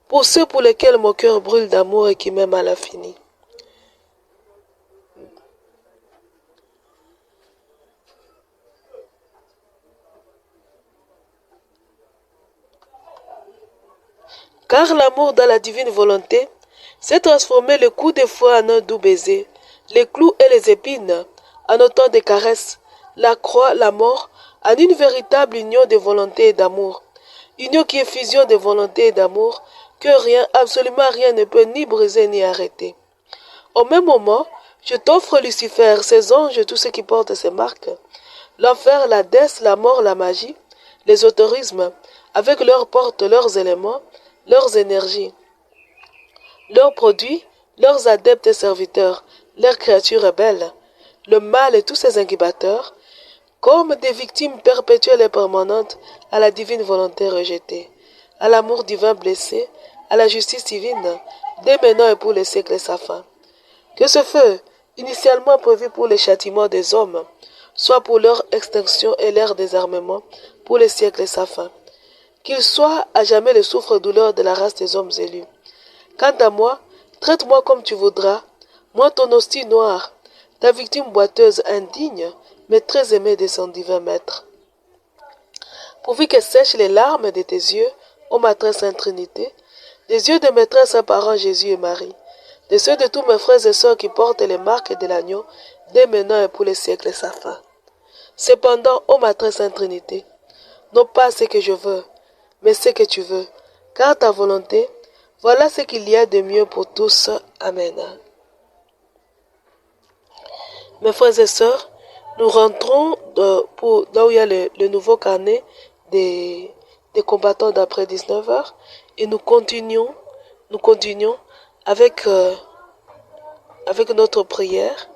pour ceux pour lesquels mon cœur brûle d'amour et qui m'aiment à l'infini. Car l'amour dans la divine volonté s'est transformé le coup de fouet en un doux baiser, les clous et les épines en autant de caresses, la croix, la mort, en une véritable union de volonté et d'amour. Union qui est fusion de volonté et d'amour, que rien, absolument rien ne peut ni briser ni arrêter. Au même moment, je t'offre Lucifer, ses anges, tous ceux qui portent ces marques, l'enfer, la dèce, la mort, la magie, les autorismes, avec leurs portes, leurs éléments, leurs énergies, leurs produits, leurs adeptes et serviteurs, leurs créatures rebelles, le mal et tous ses incubateurs, comme des victimes perpétuelles et permanentes à la divine volonté rejetée, à l'amour divin blessé, à la justice divine, dès maintenant et pour les siècles sans fin. Que ce feu, initialement prévu pour les châtiments des hommes, soit pour leur extinction et leur désarmement, pour les siècles sans fin. Qu'il soit à jamais le souffre-douleur de la race des hommes élus. Quant à moi, traite-moi comme tu voudras, moi ton hostie noire, ta victime boiteuse indigne, mais très aimée de son divin maître. Pourvu que sèchent les larmes de tes yeux, ô ma très sainte Trinité, les yeux de mes très saints parents Jésus et Marie, de ceux de tous mes frères et sœurs qui portent les marques de l'agneau, dès maintenant et pour les siècles sans fin. Cependant, ô ma très sainte Trinité, non pas ce que je veux, mais ce que tu veux, car ta volonté, voilà ce qu'il y a de mieux pour tous. Amen. Mes frères et sœurs, nous rentrons là où il y a le nouveau carnet des combattants d'après 19h et nous continuons avec, avec notre prière.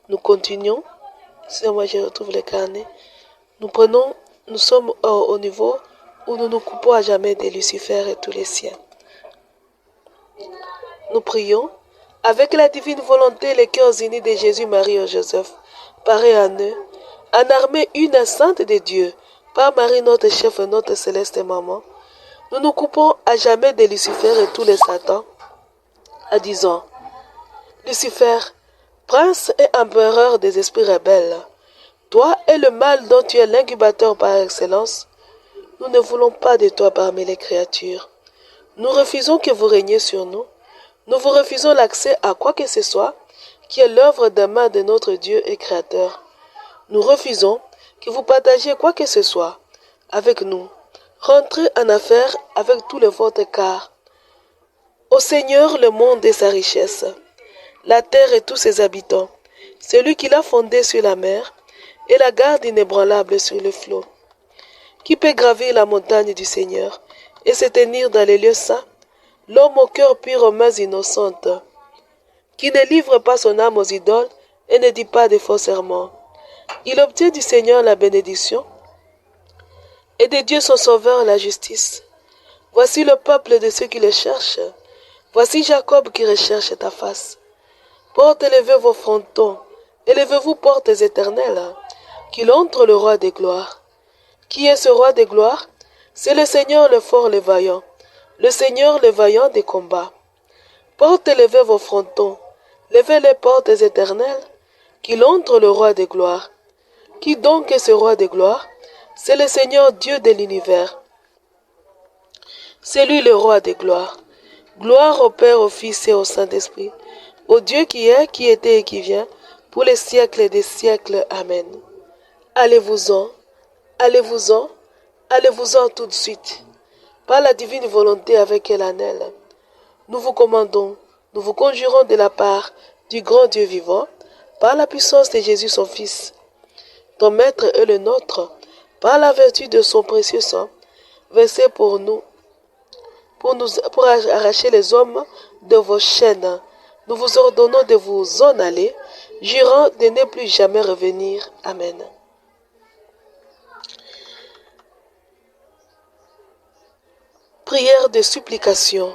Nous continuons. Si moi je retrouve le carnet. Nous sommes au niveau où nous nous coupons à jamais de Lucifer et tous les siens. Nous prions avec la divine volonté, les cœurs unis de Jésus, Marie et Joseph, parés en eux, en armée une sainte de Dieu, par Marie notre chef et notre céleste maman. Nous nous coupons à jamais de Lucifer et tous les satans, en disant: Lucifer, prince et empereur des esprits rebelles, toi et le mal dont tu es l'incubateur par excellence, nous ne voulons pas de toi parmi les créatures. Nous refusons que vous régniez sur nous. Nous vous refusons l'accès à quoi que ce soit qui est l'œuvre des mains de notre Dieu et Créateur. Nous refusons que vous partagiez quoi que ce soit avec nous. Rentrez en affaire avec tout le vôtre car au Seigneur le monde et sa richesse, la terre et tous ses habitants, celui qui l'a fondé sur la mer et la garde inébranlable sur le flot. Qui peut gravir la montagne du Seigneur et se tenir dans les lieux saints? L'homme au cœur pur aux mains innocentes, qui ne livre pas son âme aux idoles et ne dit pas de faux serments. Il obtient du Seigneur la bénédiction et de Dieu son sauveur la justice. Voici le peuple de ceux qui le cherchent. Voici Jacob qui recherche ta face. Portes, élevez vos frontons, élevez-vous portes éternelles, qu'il entre le roi des gloires. Qui est ce roi des gloires? C'est le Seigneur le fort, le vaillant, le Seigneur le vaillant des combats. Portes, levez vos frontons, levez les portes éternelles, qu'il entre le roi des gloires. Qui donc est ce roi des gloires? C'est le Seigneur Dieu de l'univers. C'est lui le roi des gloires. Gloire au Père, au Fils et au Saint-Esprit, au Dieu qui est, qui était et qui vient, pour les siècles des siècles. Amen. Allez-vous-en, allez-vous-en, allez-vous-en tout de suite. Par la divine volonté avec elle en elle, nous vous commandons, nous vous conjurons de la part du grand Dieu vivant, par la puissance de Jésus son Fils, ton Maître et le nôtre, par la vertu de son précieux sang, versé pour nous, pour arracher les hommes de vos chaînes. Nous vous ordonnons de vous en aller, jurant de ne plus jamais revenir. Amen. Prière de supplication.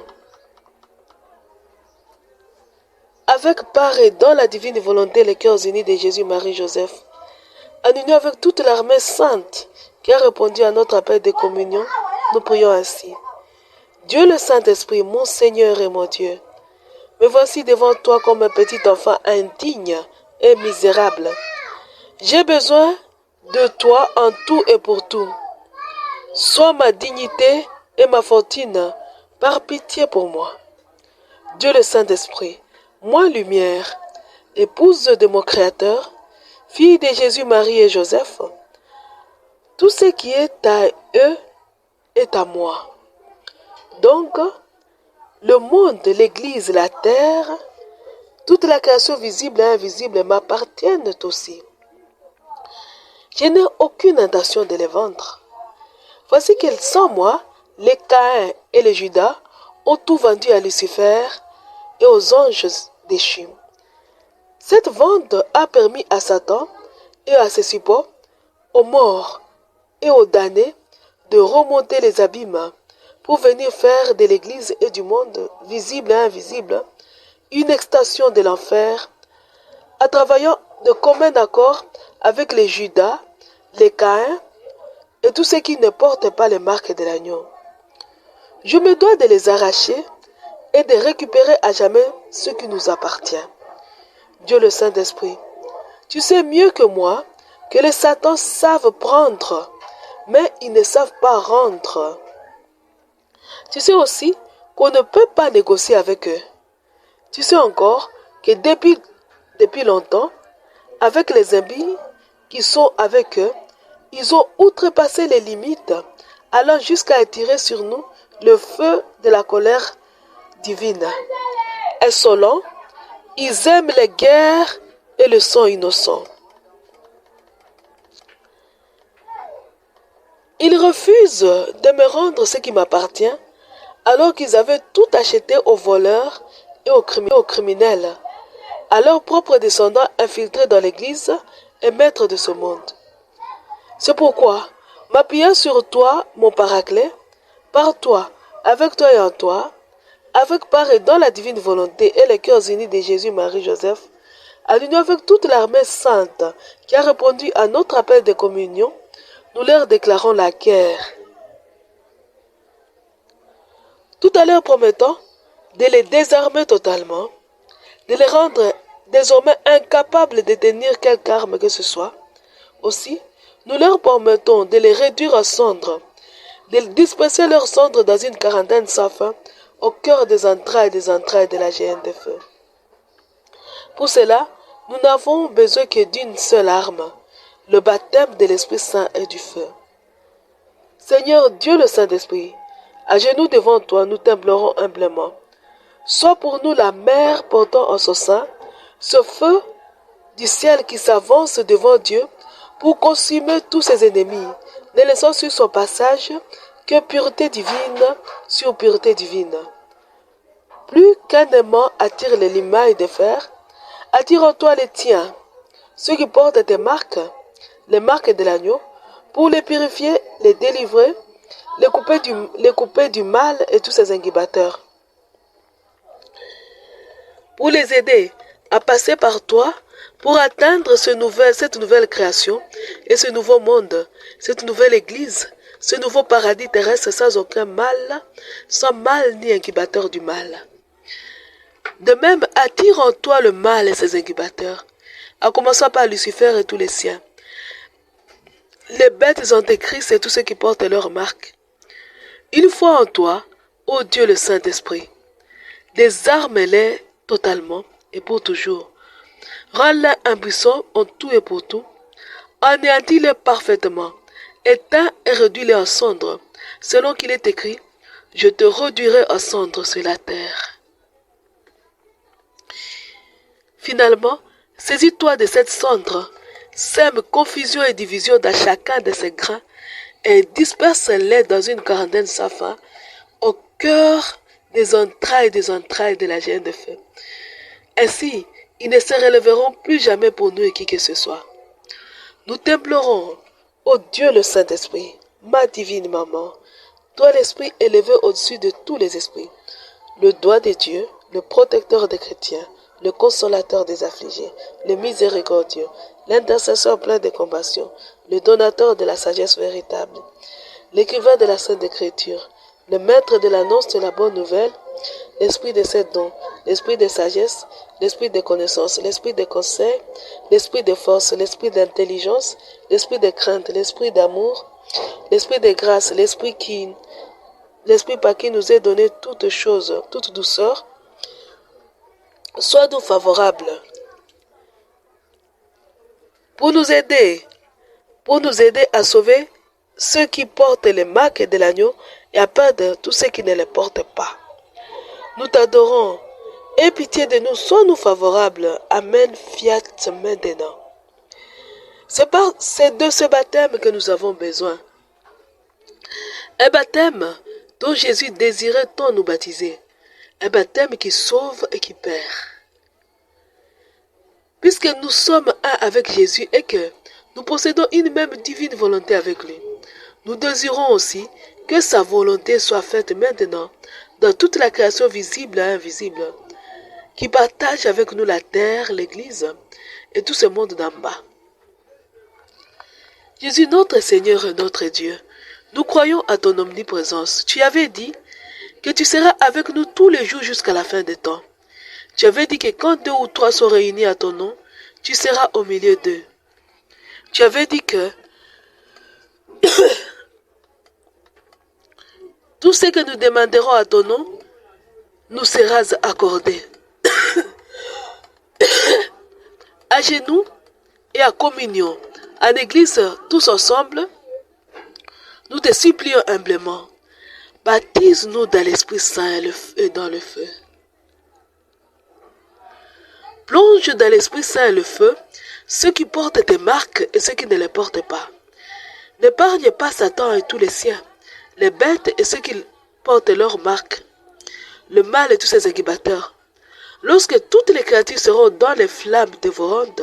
Avec part et dans la divine volonté, les cœurs unis de Jésus, Marie, Joseph, en union avec toute l'armée sainte qui a répondu à notre appel de communion, nous prions ainsi. Dieu le Saint-Esprit, mon Seigneur et mon Dieu, me voici devant toi comme un petit enfant indigne et misérable. J'ai besoin de toi en tout et pour tout. Sois ma dignité et ma fortune, par pitié pour moi. Dieu le Saint-Esprit, moi lumière, épouse de mon Créateur, fille de Jésus, Marie et Joseph, tout ce qui est à eux est à moi. Donc, le monde, l'Église, la terre, toute la création visible et invisible m'appartiennent aussi. Je n'ai aucune intention de les vendre. Voici qu'ils, sans moi, les Caïns et les Judas ont tout vendu à Lucifer et aux anges déchus. Cette vente a permis à Satan et à ses supports, aux morts et aux damnés, de remonter les abîmes pour venir faire de l'Église et du monde, visible et invisible, une extension de l'enfer, en travaillant de commun accord avec les Judas, les Caïns et tous ceux qui ne portent pas les marques de l'agneau. Je me dois de les arracher et de récupérer à jamais ce qui nous appartient. Dieu le Saint-Esprit, tu sais mieux que moi que les Satans savent prendre, mais ils ne savent pas rendre. Tu sais aussi qu'on ne peut pas négocier avec eux. Tu sais encore que depuis longtemps, avec les impies qui sont avec eux, ils ont outrepassé les limites, allant jusqu'à attirer sur nous le feu de la colère divine. Insolents, ils aiment les guerres et le sang innocent. Ils refusent de me rendre ce qui m'appartient, alors qu'ils avaient tout acheté aux voleurs et aux criminels, à leurs propres descendants infiltrés dans l'Église et maîtres de ce monde. C'est pourquoi, m'appuyant sur toi, mon paraclet, par toi, avec toi et en toi, avec part et dans la divine volonté et les cœurs unis de Jésus, Marie, Joseph, à l'union avec toute l'armée sainte qui a répondu à notre appel de communion, nous leur déclarons la guerre. Tout à l'heure promettant de les désarmer totalement, de les rendre désormais incapables de tenir quelque arme que ce soit. Aussi, nous leur promettons de les réduire en cendres, de disperser leurs cendres dans une quarantaine sans fin, au cœur des entrailles de la géhenne de feu. Pour cela, nous n'avons besoin que d'une seule arme, le baptême de l'Esprit Saint et du feu. Seigneur Dieu le Saint-Esprit, à genoux devant toi, nous t'implorons humblement. Sois pour nous la mer portant en son sein ce feu du ciel qui s'avance devant Dieu pour consumer tous ses ennemis, ne laissant sur son passage que pureté divine sur pureté divine. Plus qu'un aimant attire les limailles de fer, attire en toi les tiens, ceux qui portent tes marques, les marques de l'agneau, pour les purifier, les délivrer, les couper du mal et tous ses incubateurs. Pour les aider à passer par toi, pour atteindre cette nouvelle création et ce nouveau monde, cette nouvelle église, ce nouveau paradis terrestre sans aucun mal, sans mal ni incubateur du mal. De même, attire en toi le mal et ses incubateurs, en commençant par Lucifer et tous les siens, les bêtes antéchrists et tous ceux qui portent leur marque. Une fois en toi, ô Dieu le Saint-Esprit, désarme-les totalement et pour toujours. Rends-les impuissants en tout et pour tout. Anéantis-les parfaitement. Éteins et réduis-les en cendres, selon qu'il est écrit, je te réduirai en cendres sur la terre. Finalement, saisis-toi de cette cendre, sème confusion et division dans chacun de ces grains, et disperse-les dans une quarantaine sans fin, au cœur des entrailles de la géhenne de feu. Ainsi, ils ne se relèveront plus jamais pour nous et qui que ce soit. Nous t'implorons, ô Dieu le Saint-Esprit, ma divine maman, toi l'Esprit élevé au-dessus de tous les esprits, le doigt de Dieu, le protecteur des chrétiens, le consolateur des affligés, le miséricordieux, l'intercesseur plein de compassion, le donateur de la sagesse véritable, l'écrivain de la Sainte Écriture, le maître de l'annonce de la bonne nouvelle, l'esprit de ces dons, l'esprit de sagesse, l'esprit de connaissance, l'esprit de conseil, l'esprit de force, l'esprit d'intelligence, l'esprit de crainte, l'esprit d'amour, l'esprit de grâce, l'esprit par qui nous est donné toute chose, toute douceur, soit nous favorable pour nous aider à sauver ceux qui portent les marques de l'agneau et à perdre tous ceux qui ne les portent pas. Nous t'adorons. Aie pitié de nous, sois-nous favorables. Amen, fiat maintenant. C'est de ce baptême que nous avons besoin. Un baptême dont Jésus désirait tant nous baptiser. Un baptême qui sauve et qui perd. Puisque nous sommes un avec Jésus et que nous possédons une même divine volonté avec lui, nous désirons aussi que sa volonté soit faite maintenant dans toute la création visible et invisible, qui partage avec nous la terre, l'Église et tout ce monde d'en bas. Jésus, notre Seigneur et notre Dieu, nous croyons à ton omniprésence. Tu avais dit que tu seras avec nous tous les jours jusqu'à la fin des temps. Tu avais dit que quand 2 ou 3 sont réunis à ton nom, tu seras au milieu d'eux. Tu avais dit que tout ce que nous demanderons à ton nom nous sera accordé. À genoux et à communion, en église, tous ensemble, nous te supplions humblement. Baptise-nous dans l'Esprit Saint et dans le feu. Plonge dans l'Esprit Saint et le feu ceux qui portent tes marques et ceux qui ne les portent pas. N'épargne pas Satan et tous les siens, les bêtes et ceux qui portent leurs marques, le mal et tous ses incubateurs. Lorsque toutes les créatures seront dans les flammes dévorantes,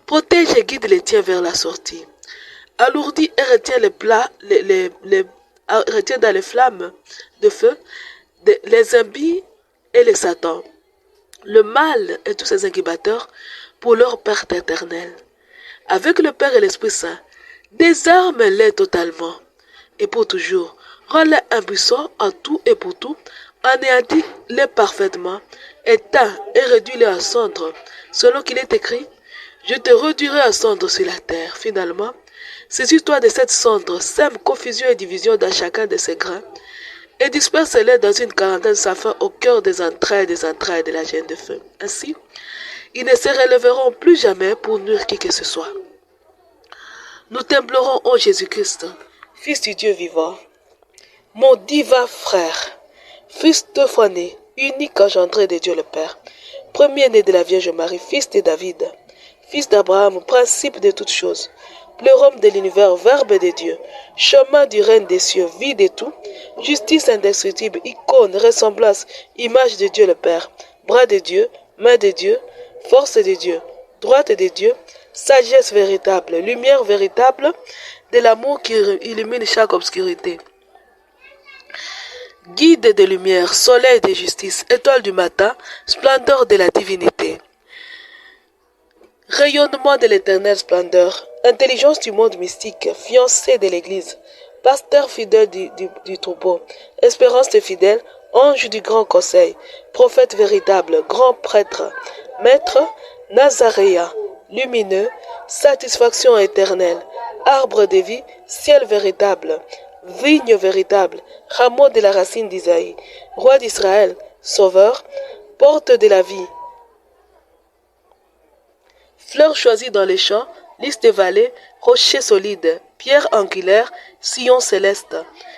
protège et guide les tiens vers la sortie. Alourdis et retiens retiens dans les flammes de feu les impies et les satans, le mal et tous ses incubateurs pour leur perte éternelle. Avec le Père et l'Esprit Saint, désarme-les totalement et pour toujours. Rends-les impuissants en tout et pour tout, anéantis-les parfaitement, éteins et réduis-les en cendres, selon qu'il est écrit, je te réduirai en cendres sur la terre. Finalement, saisis-toi de cette cendre, sème confusion et division dans chacun de ses grains, et disperse-les dans une quarantaine sans fin au cœur des entrailles de la chaîne de feu. Ainsi, ils ne se relèveront plus jamais pour nuire qui que ce soit. Nous t'implorons, ô Jésus-Christ, Fils du Dieu vivant, mon divin frère, Fils deux fois né, unique engendré de Dieu le Père, premier-né de la Vierge Marie, Fils de David, Fils d'Abraham, principe de toutes choses, pleurum de l'univers, Verbe de Dieu, chemin du règne des cieux, vie de tout, justice indestructible, icône, ressemblance, image de Dieu le Père, bras de Dieu, main de Dieu, force de Dieu, droite de Dieu, sagesse véritable, lumière véritable, de l'amour qui illumine chaque obscurité. Guide de lumière, soleil de justice, étoile du matin, splendeur de la divinité. Rayonnement de l'éternelle splendeur, intelligence du monde mystique, fiancé de l'Église, pasteur fidèle du troupeau, espérance des fidèles, ange du grand conseil, prophète véritable, grand prêtre, maître, Nazaréen, lumineux, satisfaction éternelle, arbre de vie, ciel véritable, vigne véritable, rameau de la racine d'Isaïe, roi d'Israël, sauveur, porte de la vie, fleur choisie dans les champs, lys de vallées, rocher solide, pierre angulaire, sillon céleste,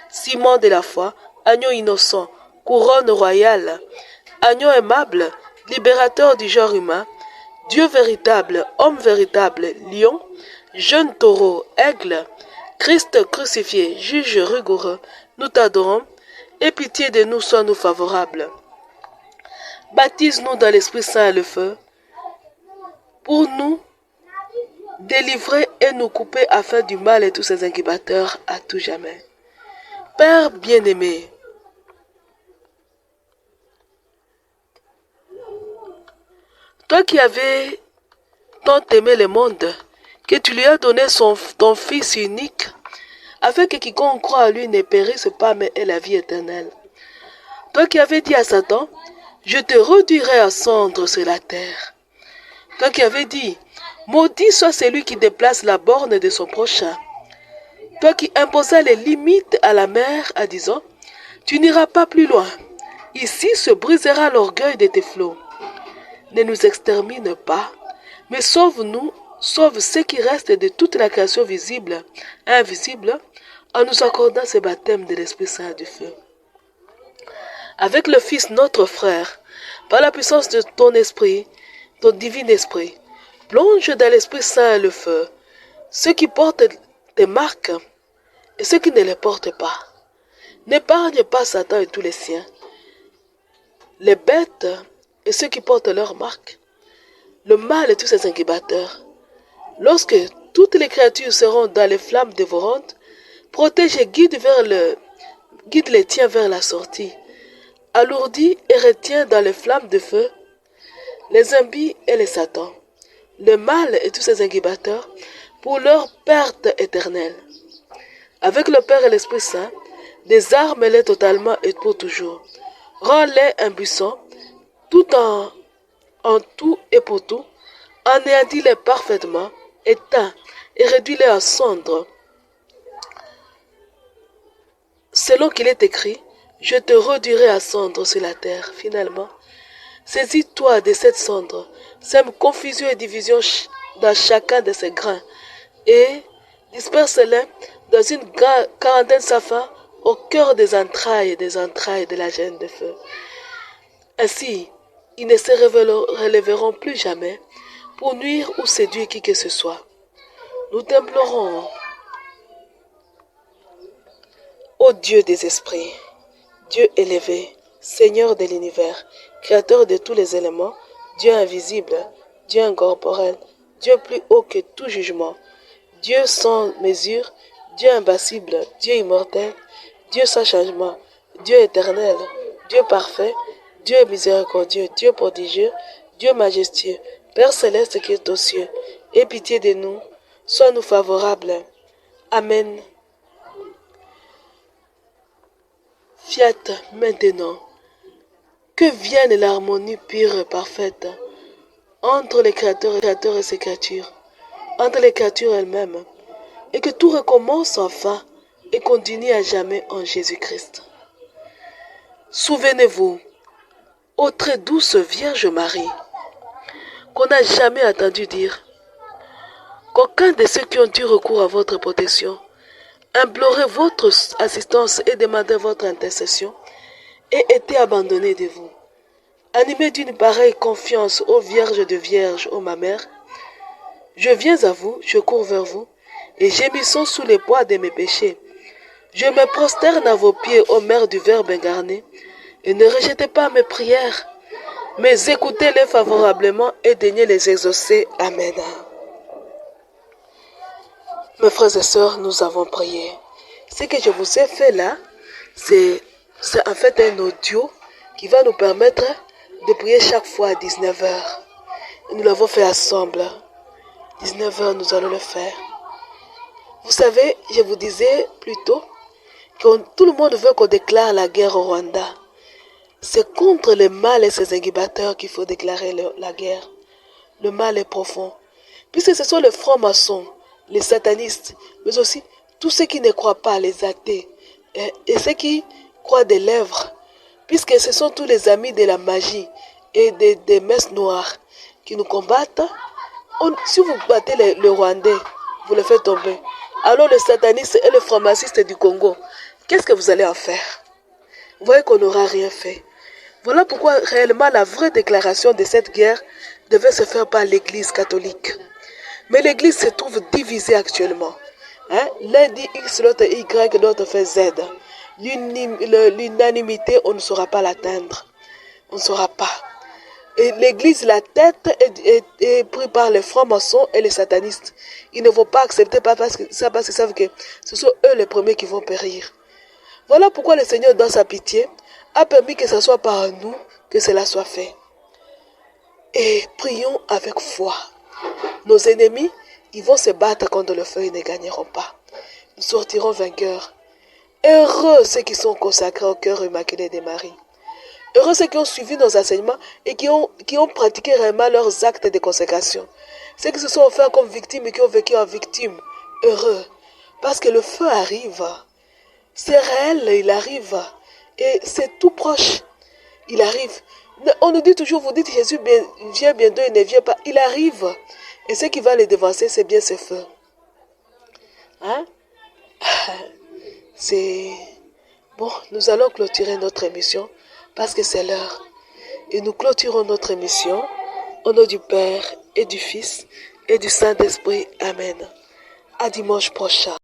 ciment de la foi, agneau innocent, couronne royale, agneau aimable, libérateur du genre humain, Dieu véritable, homme véritable, lion, jeune taureau, aigle, Christ crucifié, juge rigoureux, nous t'adorons, aie pitié de nous, sois-nous favorables. Baptise-nous dans l'Esprit Saint et le feu, pour nous délivrer et nous couper afin du mal et tous ses incubateurs à tout jamais. Père bien-aimé, toi qui avais tant aimé le monde que tu lui as donné ton Fils unique, afin que quiconque croit à lui ne périsse pas, mais ait la vie éternelle. Toi qui avais dit à Satan, je te réduirai à cendres sur la terre. Toi qui avais dit, maudit soit celui qui déplace la borne de son prochain. Toi qui imposas les limites à la mer en disant, tu n'iras pas plus loin. Ici se brisera l'orgueil de tes flots. Ne nous extermine pas, mais sauve-nous, sauve ce qui reste de toute la création visible et invisible, en nous accordant ce baptême de l'Esprit Saint du feu. Avec le Fils notre frère, par la puissance de ton esprit, ton divin esprit, plonge dans l'Esprit Saint le feu, ceux qui portent tes marques et ceux qui ne les portent pas. N'épargne pas Satan et tous les siens, les bêtes et ceux qui portent leurs marques, le mal et tous ses incubateurs. Lorsque toutes les créatures seront dans les flammes dévorantes, protège et guide les tiens vers la sortie. Alourdis et retiens dans les flammes de feu les impies et les satans, le mal et tous ses incubateurs, pour leur perte éternelle. Avec le Père et l'Esprit Saint, désarme-les totalement et pour toujours. Rends-les impuissants, tout en tout et pour tout, anéantis-les parfaitement, éteins et réduis-les à cendres. Selon qu'il est écrit, je te réduirai à cendres sur la terre. Finalement, saisis-toi de cette cendre, sème confusion et division dans chacun de ces grains, et disperse-les dans une quarantaine s'afin au cœur des entrailles de la gêne de feu. Ainsi, ils ne se relèveront plus jamais pour nuire ou séduire qui que ce soit. Nous t'implorons, ô Dieu des esprits, Dieu élevé, Seigneur de l'univers, Créateur de tous les éléments, Dieu invisible, Dieu incorporel, Dieu plus haut que tout jugement, Dieu sans mesure, Dieu impassible, Dieu immortel, Dieu sans changement, Dieu éternel, Dieu parfait, Dieu miséricordieux, Dieu prodigieux, Dieu majestueux, Père céleste qui est aux cieux, aie pitié de nous, sois-nous favorables. Amen. Fiat maintenant, que vienne l'harmonie pure et parfaite entre les créateurs et ses créatures, entre les créatures elles-mêmes, et que tout recommence enfin et continue à jamais en Jésus-Christ. Souvenez-vous, ô très douce Vierge Marie, qu'on n'a jamais entendu dire qu'aucun de ceux qui ont eu recours à votre protection, imploré votre assistance et demandé votre intercession, ait été abandonné de vous. Animé d'une pareille confiance, ô Vierge de Vierge, ô ma mère, je viens à vous, je cours vers vous, et gémissant sous les poids de mes péchés. Je me prosterne à vos pieds, ô Mère du Verbe incarné, et ne rejetez pas mes prières, mais écoutez-les favorablement et daignez les exaucer. Amen. Mes frères et sœurs, nous avons prié. Ce que je vous ai fait là, c'est en fait un audio qui va nous permettre de prier chaque fois à 19h. Nous l'avons fait ensemble. 19h, nous allons le faire. Vous savez, je vous disais plus tôt que tout le monde veut qu'on déclare la guerre au Rwanda. C'est contre le mal et ses incubateurs qu'il faut déclarer la guerre. Le mal est profond. Puisque ce sont les francs-maçons, les satanistes, mais aussi tous ceux qui ne croient pas, les athées, et ceux qui croient des lèvres, puisque ce sont tous les amis de la magie et des messes noires qui nous combattent. Si vous battez le Rwandais, vous le faites tomber. Alors le sataniste et le franc-maçiste du Congo, qu'est-ce que vous allez en faire? Vous voyez qu'on n'aura rien fait. Voilà pourquoi réellement la vraie déclaration de cette guerre devait se faire par l'Église catholique. Mais l'Église se trouve divisée actuellement. L'un dit X, l'autre Y, l'autre fait Z. L'unanimité, on ne saura pas l'atteindre. On ne saura pas. Et l'Église, la tête est prise par les francs-maçons et les satanistes. Ils ne vont pas accepter parce qu'ils savent que ce sont eux les premiers qui vont périr. Voilà pourquoi le Seigneur, dans sa pitié, a permis que ce soit par nous que cela soit fait. Et prions avec foi. Nos ennemis Ils vont se battre contre le feu, ils ne gagneront pas. Nous sortirons vainqueurs. Heureux ceux qui sont consacrés au cœur immaculé de Marie. Heureux ceux qui ont suivi nos enseignements et qui ont pratiqué réellement leurs actes de consécration. Ceux qui se sont offerts comme victimes et qui ont vécu en victime. Heureux. Parce que le feu arrive. C'est réel, il arrive. Et c'est tout proche. Il arrive. On nous dit toujours, vous dites Jésus vient bientôt, il ne vient pas. Il arrive. Et ce qui va les devancer, c'est bien ce feu. Hein? C'est... Bon, nous allons clôturer notre émission parce que c'est l'heure. Et nous clôturons notre émission au nom du Père et du Fils et du Saint-Esprit. Amen. À dimanche prochain.